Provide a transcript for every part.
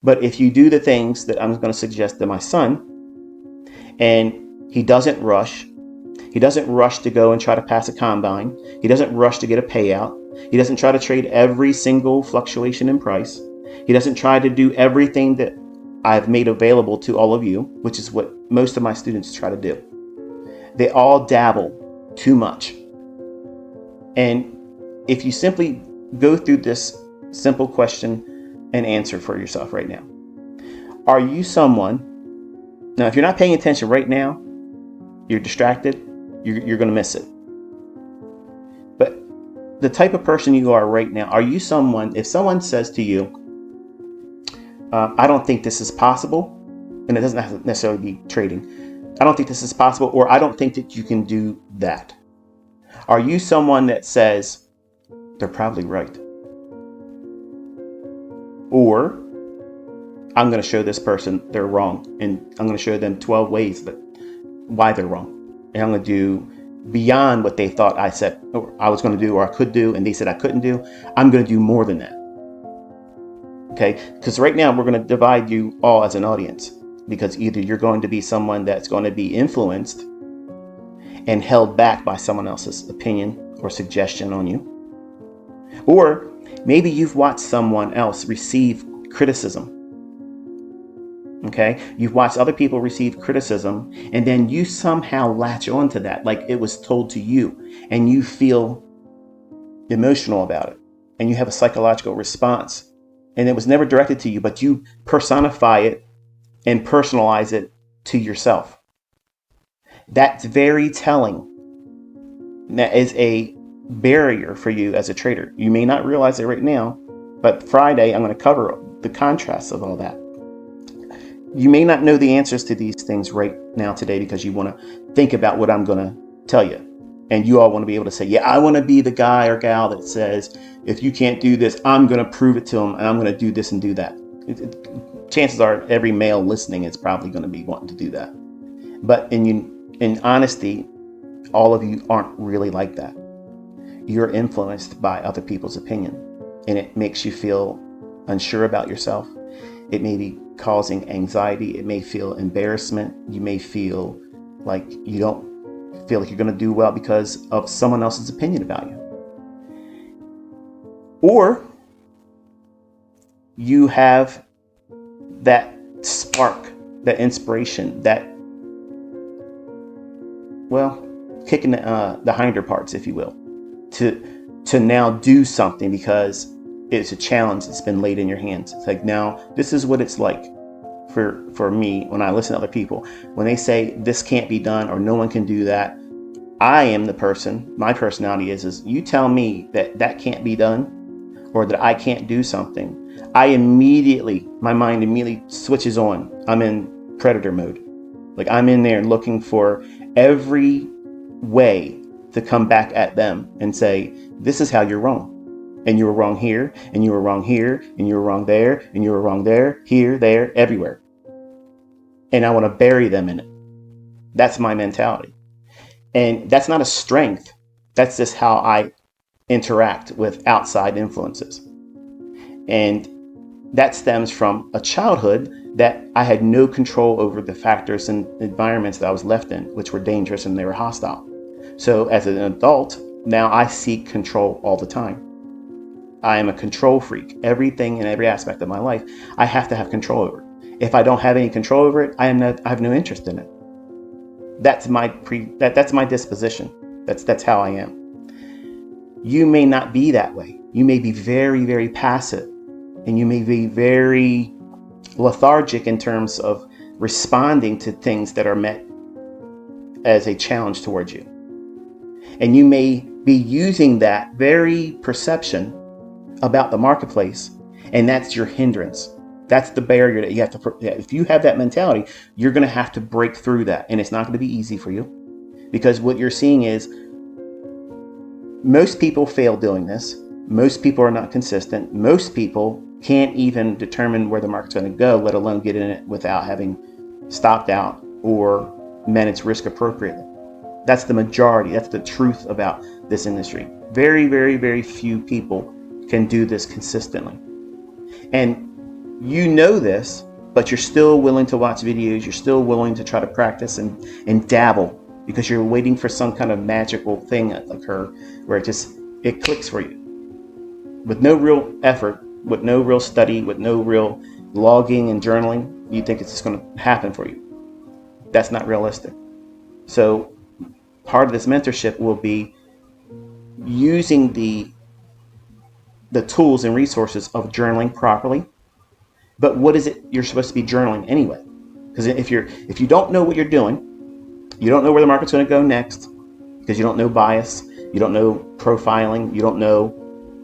But if you do the things that I'm going to suggest to my son, and he doesn't rush to go and try to pass a combine. He doesn't rush to get a payout. He doesn't try to trade every single fluctuation in price. He doesn't try to do everything that I've made available to all of you, which is what most of my students try to do. They all dabble too much. And if you simply go through this simple question and answer for yourself right now, are you someone, now if you're not paying attention right now, you're distracted, you're going to miss it. But the type of person you are right now, are you someone, if someone says to you, I don't think this is possible, and it doesn't have to necessarily be trading, I don't think this is possible, or I don't think that you can do that. Are you someone that says, they're probably right? Or, I'm going to show this person they're wrong, and I'm going to show them 12 ways that why they're wrong. And I'm going to do beyond what they thought I said or I was going to do or I could do, and they said I couldn't do. I'm going to do more than that. Okay? Because right now we're going to divide you all as an audience, because either you're going to be someone that's going to be influenced and held back by someone else's opinion or suggestion on you, or maybe you've watched someone else receive criticism. Okay, you've watched other people receive criticism, and then you somehow latch onto that, like it was told to you, and you feel emotional about it, and you have a psychological response, and it was never directed to you, but you personify it and personalize it to yourself. That's very telling. That is a barrier for you as a trader. You may not realize it right now, but Friday I'm going to cover the contrast of all that. You may not know the answers to these things right now today because you want to think about what I'm going to tell you. And you all want to be able to say, yeah, I want to be the guy or gal that says, if you can't do this, I'm going to prove it to them, and I'm going to do this and do that. Chances are every male listening is probably going to be wanting to do that. But in honesty, all of you aren't really like that. You're influenced by other people's opinion, and it makes you feel unsure about yourself. It may be causing anxiety. It may feel embarrassment. You may feel like you don't feel like you're going to do well because of someone else's opinion about you. Or you have that spark, that inspiration, that, well, kicking the hinder parts, if you will, to now do something because it's a challenge that's been laid in your hands. It's like, now this is what it's like for me when I listen to other people. When they say this can't be done or no one can do that, I am the person, my personality is you tell me that can't be done or that I can't do something, my mind immediately switches on. I'm in predator mode. Like I'm in there looking for every way to come back at them and say, this is how you're wrong. And you were wrong here, and you were wrong here, and you were wrong there, and you were wrong there, here, there, everywhere. And I want to bury them in it. That's my mentality. And that's not a strength. That's just how I interact with outside influences. And that stems from a childhood that I had no control over the factors and environments that I was left in, which were dangerous and they were hostile. So as an adult, now I seek control all the time. I am a control freak. Everything in every aspect of my life, I have to have control over. If I don't have any control over it, I have no interest in it. That's my disposition. That's how I am. You may not be that way. You may be very, very passive, and you may be very lethargic in terms of responding to things that are met as a challenge towards you. And you may be using that very perception about the marketplace, and that's your hindrance. That's the barrier that you have to, if you have that mentality, you're going to have to break through that. And it's not going to be easy for you, because what you're seeing is most people fail doing this. Most people are not consistent. Most people can't even determine where the market's going to go, let alone get in it without having stopped out or managed risk appropriately. That's the majority. That's the truth about this industry. Very, very, very few people can do this consistently. And you know this, but you're still willing to watch videos. You're still willing to try to practice and dabble because you're waiting for some kind of magical thing to occur where it clicks for you. With no real effort, with no real study, with no real logging and journaling, you think it's just going to happen for you. That's not realistic. So part of this mentorship will be using the tools and resources of journaling properly. But what is it you're supposed to be journaling anyway? Because if you don't know what you're doing, you don't know where the market's going to go next, because you don't know bias, you don't know profiling, you don't know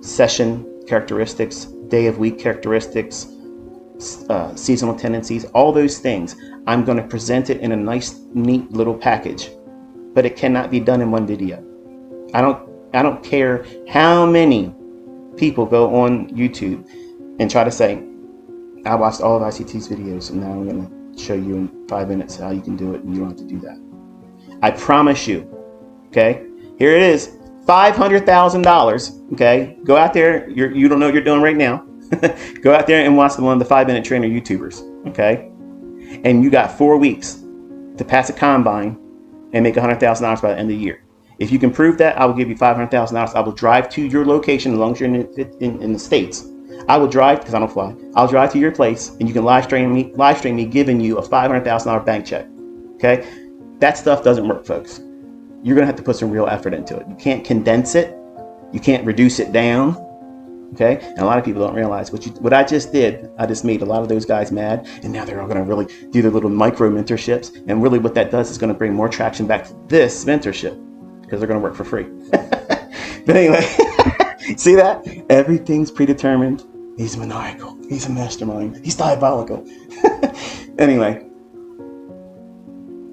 session characteristics, day of week characteristics, seasonal tendencies, all those things. I'm going to present it in a nice, neat little package, but it cannot be done in one video. I don't care how many people go on YouTube and try to say, I watched all of ICT's videos and now I'm going to show you in 5 minutes how you can do it, and you don't have to do that. I promise you, okay? Here it is, $500,000, okay? Go out there, you don't know what you're doing right now. Go out there and watch one of the 5-minute trainer YouTubers, okay? And you got 4 weeks to pass a combine and make $100,000 by the end of the year. If you can prove that, I will give you $500,000. I will drive to your location as long as you're in the States. I will drive, because I don't fly, I'll drive to your place and you can live stream me giving you a $500,000 bank check, okay? That stuff doesn't work, folks. You're going to have to put some real effort into it. You can't condense it. You can't reduce it down, okay? And a lot of people don't realize what I just did. I just made a lot of those guys mad, and now they're all going to really do their little micro mentorships. And really what that does is going to bring more traction back to this mentorship, because they're going to work for free. But anyway, see that? Everything's predetermined. He's maniacal. He's a mastermind. He's diabolical. Anyway,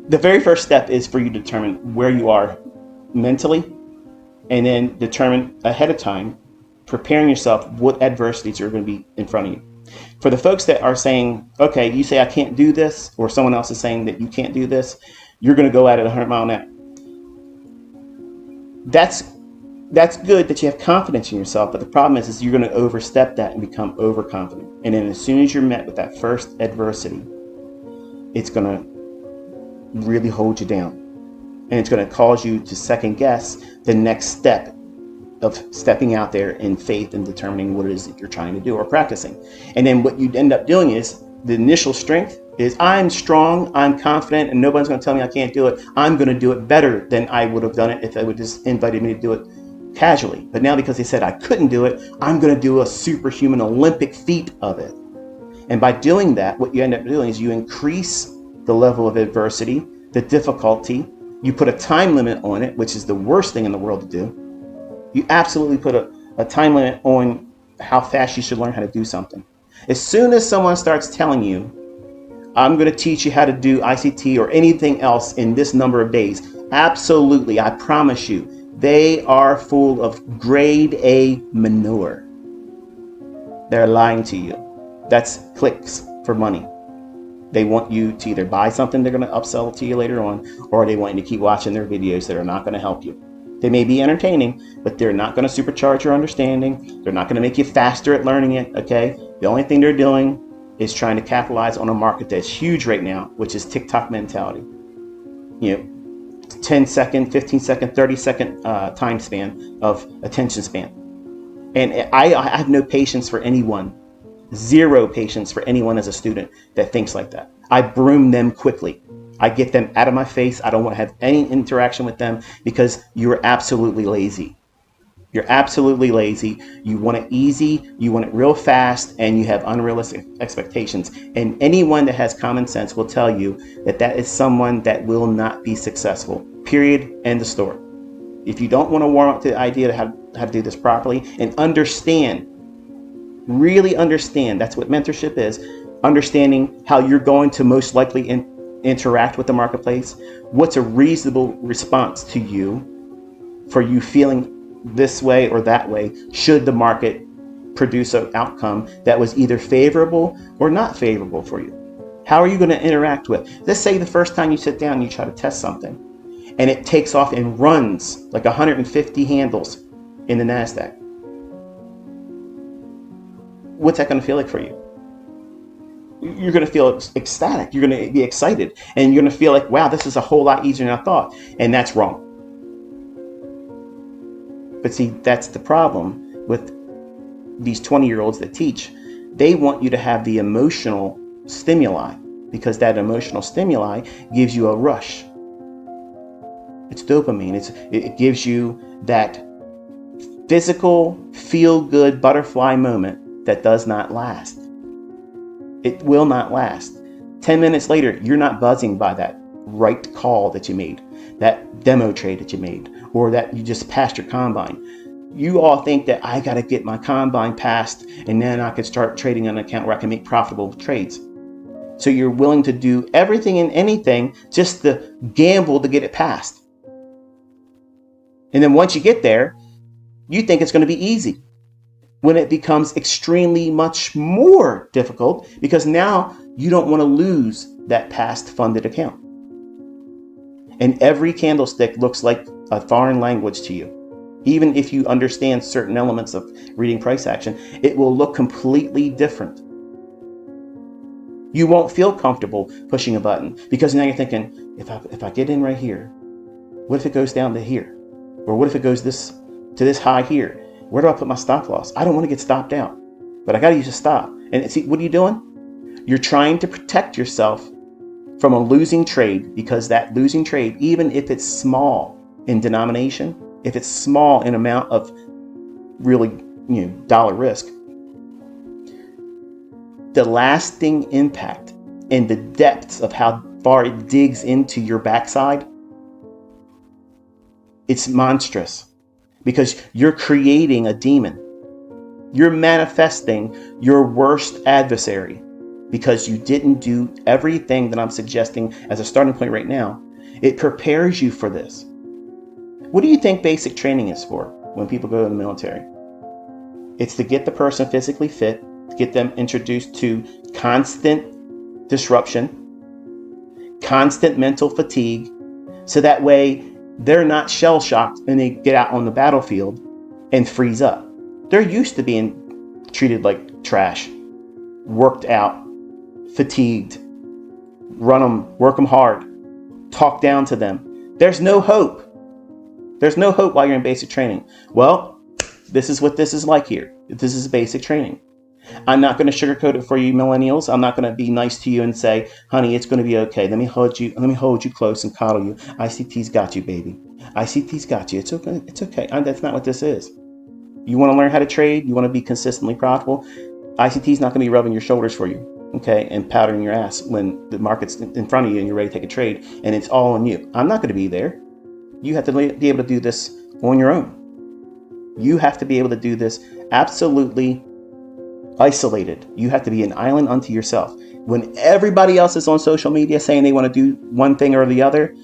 the very first step is for you to determine where you are mentally, and then determine ahead of time, preparing yourself what adversities are going to be in front of you. For the folks that are saying, okay, you say I can't do this, or someone else is saying that you can't do this, you're going to go at it 100 miles an hour. That's good that you have confidence in yourself, but the problem is you're going to overstep that and become overconfident. And then as soon as you're met with that first adversity, it's going to really hold you down. And it's going to cause you to second guess the next step of stepping out there in faith and determining what it is that you're trying to do or practicing. And then what you end up doing is the initial strength is I'm strong, I'm confident, and nobody's going to tell me I can't do it. I'm going to do it better than I would have done it if they would just invited me to do it casually. But now because they said I couldn't do it, I'm going to do a superhuman Olympic feat of it. And by doing that, what you end up doing is you increase the level of adversity, the difficulty. You put a time limit on it, which is the worst thing in the world to do. You absolutely put a time limit on how fast you should learn how to do something. As soon as someone starts telling you, I'm going to teach you how to do ICT or anything else in this number of days, absolutely, I promise you, they are full of grade A manure. They're lying to you. That's clicks for money. They want you to either buy something they're going to upsell to you later on, or they want you to keep watching their videos that are not going to help you. They may be entertaining, but they're not going to supercharge your understanding. They're not going to make you faster at learning it, okay? The only thing they're doing is trying to capitalize on a market that's huge right now, which is Tik Tok mentality. You know, 10 second, 15 second, 30 second time span of attention span. And I have no patience for anyone, zero patience for anyone as a student that thinks like that. I broom them quickly. I get them out of my face. I don't want to have any interaction with them because you're absolutely lazy. You're absolutely lazy. You want it easy, you want it real fast, and you have unrealistic expectations. And anyone that has common sense will tell you that that is someone that will not be successful. Period. End of story. If you don't want to warm up to the idea of how to do this properly and understand, really understand, that's what mentorship is, understanding how you're going to most likely interact with the marketplace, what's a reasonable response to you for you feeling this way or that way should the market produce an outcome that was either favorable or not favorable for you. How are you going to interact with? Let's say the first time you sit down and you try to test something and it takes off and runs like 150 handles in the NASDAQ. What's that going to feel like for you? you're going to feel ecstatic. You're going to be excited, and you're going to feel like, wow, this is a whole lot easier than I thought. And that's wrong. But see, that's the problem with these 20-year-olds that teach. They want you to have the emotional stimuli, because that emotional stimuli gives you a rush. It's dopamine. It gives you that physical, feel-good butterfly moment that does not last. It will not last. 10 minutes later, you're not buzzing by that right call that you made, that demo trade that you made, or that you just passed your combine. You all think that I got to get my combine passed and then I could start trading on an account where I can make profitable trades. So you're willing to do everything and anything just to gamble to get it passed. And then once you get there, you think it's going to be easy, when it becomes extremely much more difficult, because now you don't want to lose that past funded account. And every candlestick looks like a foreign language to you. Even if you understand certain elements of reading price action, it will look completely different. You won't feel comfortable pushing a button, because now you're thinking, if I get in right here, what if it goes down to here? Or what if it goes to this high here? Where do I put my stop loss? I don't want to get stopped out, but I got to use a stop. And see, what are you doing? You're trying to protect yourself from a losing trade, because that losing trade, even if it's small in denomination, if it's small in amount of really, dollar risk, the lasting impact and the depths of how far it digs into your backside, it's monstrous, because you're creating a demon. You're manifesting your worst adversary, because you didn't do everything that I'm suggesting as a starting point right now. It prepares you for this. What do you think basic training is for when people go to the military? It's to get the person physically fit, to get them introduced to constant disruption, constant mental fatigue, so that way they're not shell-shocked and they get out on the battlefield and freeze up. They're used to being treated like trash, worked out, fatigued, run them, work them hard, talk down to them. There's no hope. There's no hope while you're in basic training. Well, this is what this is like here. This is basic training. I'm not going to sugarcoat it for you millennials. I'm not going to be nice to you and say, honey, it's going to be okay. Let me hold you close and coddle you. ICT's got you, baby. ICT's got you. It's okay. It's okay. That's not what this is. You want to learn how to trade? You want to be consistently profitable? ICT's not going to be rubbing your shoulders for you, okay, and powdering your ass when the market's in front of you and you're ready to take a trade and it's all on you. I'm not going to be there. You have to be able to do this on your own. You have to be able to do this absolutely isolated. You have to be an island unto yourself. When everybody else is on social media saying they want to do one thing or the other,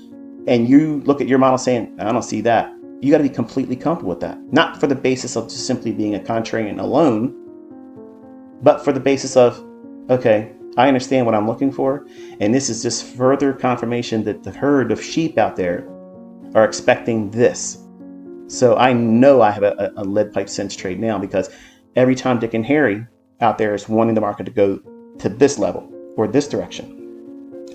and you look at your model saying, I don't see that, you got to be completely comfortable with that. Not for the basis of just simply being a contrarian alone, but for the basis of, okay, I understand what I'm looking for, and this is just further confirmation that the herd of sheep out there are expecting this. So I know I have a lead pipe sense trade now, because every time Dick and Harry out there is wanting the market to go to this level or this direction.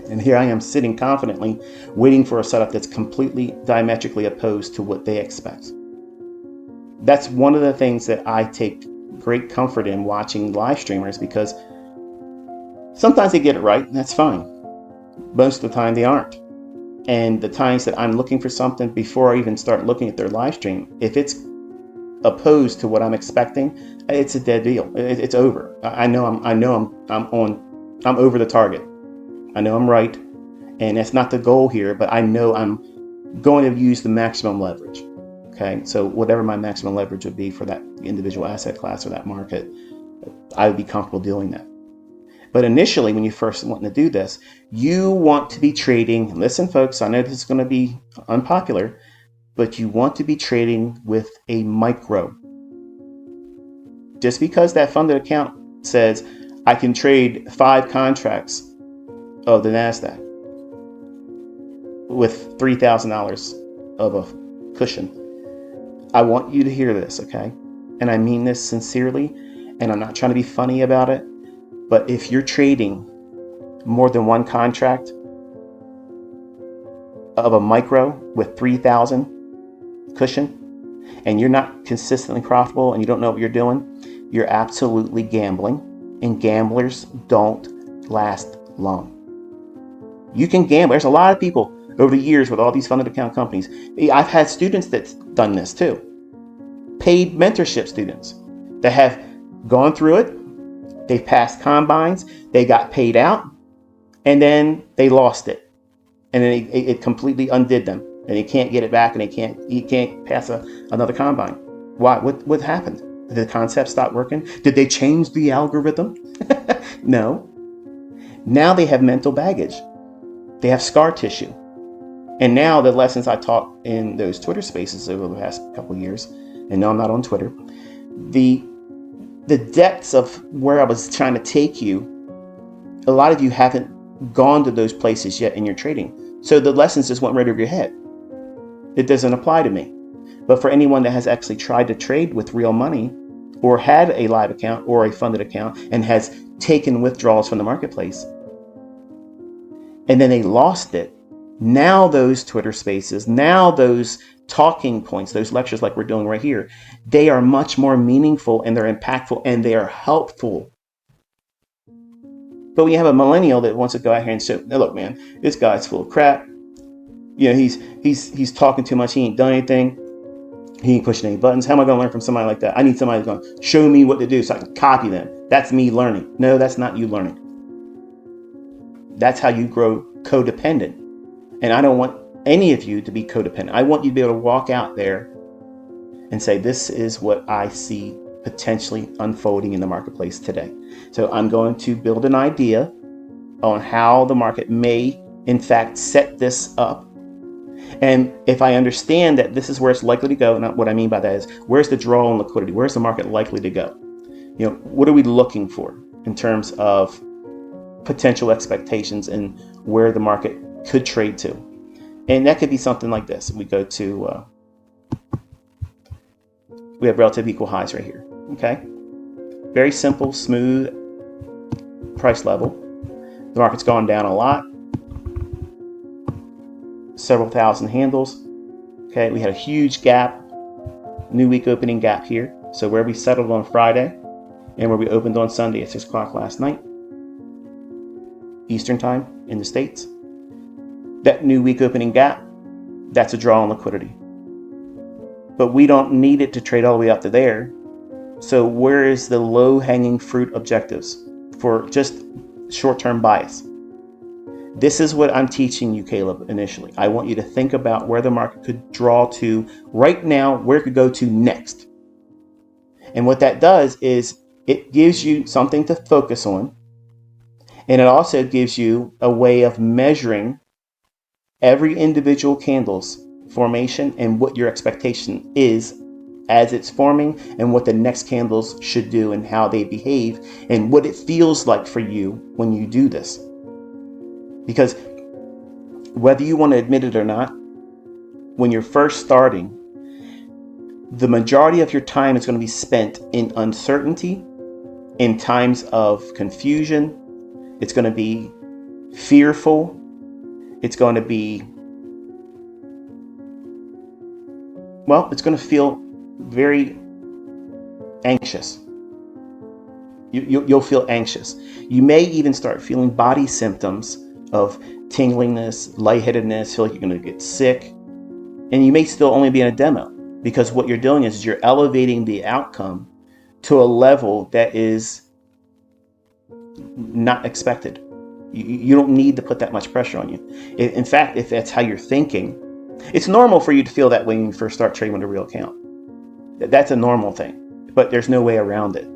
And here I am sitting confidently waiting for a setup that's completely diametrically opposed to what they expect. That's one of the things that I take great comfort in watching live streamers, because sometimes they get it right, and that's fine. Most of the time they aren't. And the times that I'm looking for something before I even start looking at their live stream, if it's opposed to what I'm expecting, it's a dead deal. It's over. I know I'm over the target. I know I'm right, and that's not the goal here, but I know I'm going to use the maximum leverage. Okay, so whatever my maximum leverage would be for that individual asset class or that market, I would be comfortable doing that. But initially, when you first want to do this, you want to be trading. Listen, folks, I know this is going to be unpopular, but you want to be trading with a micro. Just because that funded account says I can trade 5 contracts of the NASDAQ with $3,000 of a cushion. I want you to hear this, okay? And I mean this sincerely, and I'm not trying to be funny about it, but if you're trading more than one contract of a micro with 3,000 cushion, and you're not consistently profitable and you don't know what you're doing, you're absolutely gambling, and gamblers don't last long. You can gamble. There's a lot of people over the years with all these funded account companies. I've had students that's done this too. Paid mentorship students that have gone through it. They've passed combines. They got paid out, and then they lost it, and then it completely undid them, and they can't get it back, and he can't pass another combine. Why? What happened? Did the concept stop working? Did they change the algorithm? No. Now they have mental baggage. They have scar tissue. And now the lessons I taught in those Twitter spaces over the past couple of years, and no, I'm not on Twitter, the depths of where I was trying to take you, a lot of you haven't gone to those places yet in your trading. So the lessons just went right over your head. It doesn't apply to me. But for anyone that has actually tried to trade with real money, or had a live account or a funded account and has taken withdrawals from the marketplace, and then they lost it, now those Twitter spaces, now those talking points, those lectures like we're doing right here, they are much more meaningful, and they're impactful, and they are helpful. But when you have a millennial that wants to go out here and say, look, man, this guy's full of crap. You know, he's talking too much. He ain't done anything. He ain't pushing any buttons. How am I going to learn from somebody like that? I need somebody who's going to show me what to do so I can copy them. That's me learning. No, that's not you learning. That's how you grow codependent. And I don't want any of you to be codependent. I want you to be able to walk out there and say, this is what I see potentially unfolding in the marketplace today. So I'm going to build an idea on how the market may, in fact, set this up. And if I understand that this is where it's likely to go, and what I mean by that is, where's the draw on liquidity? Where's the market likely to go? You know, what are we looking for in terms of potential expectations and where the market could trade to? And that could be something like this. We go to, we have relative equal highs right here. Okay. Very simple, smooth price level. The market's gone down a lot. Several thousand handles. Okay, we had a huge gap, new week opening gap here. So where we settled on Friday and where we opened on Sunday at 6 o'clock last night, Eastern time in the States, that new week opening gap, that's a draw on liquidity. But we don't need it to trade all the way up to there. So where is the low hanging fruit objectives for just short-term bias? This is what I'm teaching you, Caleb, initially. I want you to think about where the market could draw to right now, where it could go to next. And what that does is it gives you something to focus on. And it also gives you a way of measuring every individual candle's formation and what your expectation is as it's forming, and what the next candles should do and how they behave and what it feels like for you when you do this. Because whether you want to admit it or not, when you're first starting, the majority of your time is going to be spent in uncertainty, in times of confusion. It's going to be fearful. It's going to be, well, it's going to feel very anxious. You'll feel anxious. You may even start feeling body symptoms of tinglingness, lightheadedness, feel like you're going to get sick. And you may still only be in a demo, because what you're doing is you're elevating the outcome to a level that is not expected. You don't need to put that much pressure on you. In fact, if that's how you're thinking, it's normal for you to feel that way when you first start trading with a real account. That's a normal thing, but there's no way around it.